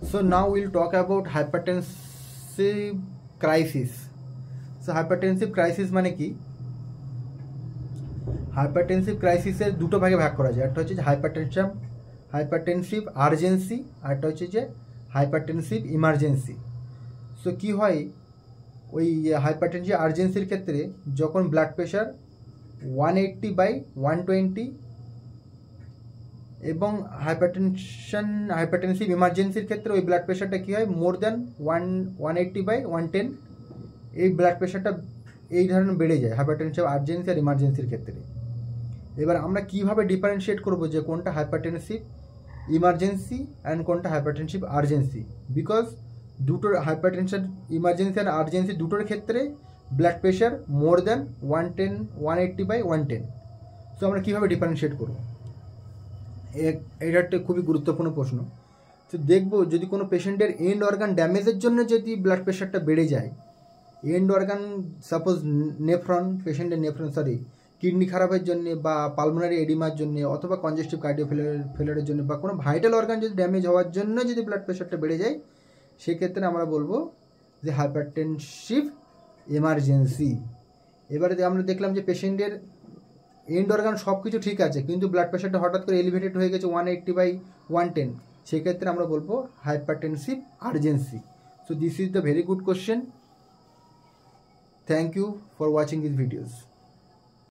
So now we'll talk about hypertensive crisis. So hypertensive crisis মানে কি? Hypertensive ক্রাইসিসের দুটো ভাগে ভাগ করা যায়। একটা হচ্ছে যে হাইপারটেনসিভ আর্জেন্সি, আর একটা হচ্ছে যে হাইপারটেনসিভ ইমার্জেন্সি। সো কী হয়, ওই হাইপারটেনসিভ আর্জেন্সির ক্ষেত্রে যখন ব্লাড প্রেশার 180/120 এবং হাইপারটেনসিভ ইমার্জেন্সির ক্ষেত্রে ওই ব্লাড প্রেশারটা কী হয়, মোর দ্যান 180/110, এই ব্লাড প্রেশারটা এই ধরনের বেড়ে যায় হাইপারটেনসিভ আর্জেন্সি আর ইমার্জেন্সির ক্ষেত্রে। এবার আমরা কীভাবে ডিফারেন্সিয়েট করবো যে কোনটা হাইপারটেনসিভ ইমার্জেন্সি অ্যান্ড কোনটা হাইপারটেনসিভ আর্জেন্সি, বিকজ দুটোর হাইপারটেনশন ইমার্জেন্সি আর আর্জেন্সি দুটোর ক্ষেত্রে blood pressure more than 180/110। So আমরা কীভাবে ডিফারেন্সিয়েট করবো, এটা একটা খুবই গুরুত্বপূর্ণ প্রশ্ন। তো দেখবো যদি কোনো পেশেন্টের এন্ড অর্গান ড্যামেজের জন্য যদি ব্লাড প্রেশারটা বেড়ে যায়, এন্ড অর্গান সাপোজ পেশেন্টের কিডনি খারাপের জন্য বা পালমোনারি এডিমার জন্য অথবা কনজেস্টিভ কার্ডিও ফেলিয়ারের জন্য বা কোনো ভাইটাল অর্গান যদি ড্যামেজ হওয়ার জন্য যদি ব্লাড প্রেশারটা বেড়ে যায়, সেক্ষেত্রে আমরা বলবো যে হাইপারটেনসিভ এমার্জেন্সি। এবারে আমরা দেখলাম যে পেশেন্টের এন্ড অর্গান সব কিছু ঠিক আছে, কিন্তু ব্লাড প্রেশারটা হঠাৎ করে এলিভেটেড হয়ে গেছে 180/110, সেক্ষেত্রে আমরা বলবো hypertensive urgency. So this is the very good question. Thank you for watching these videos.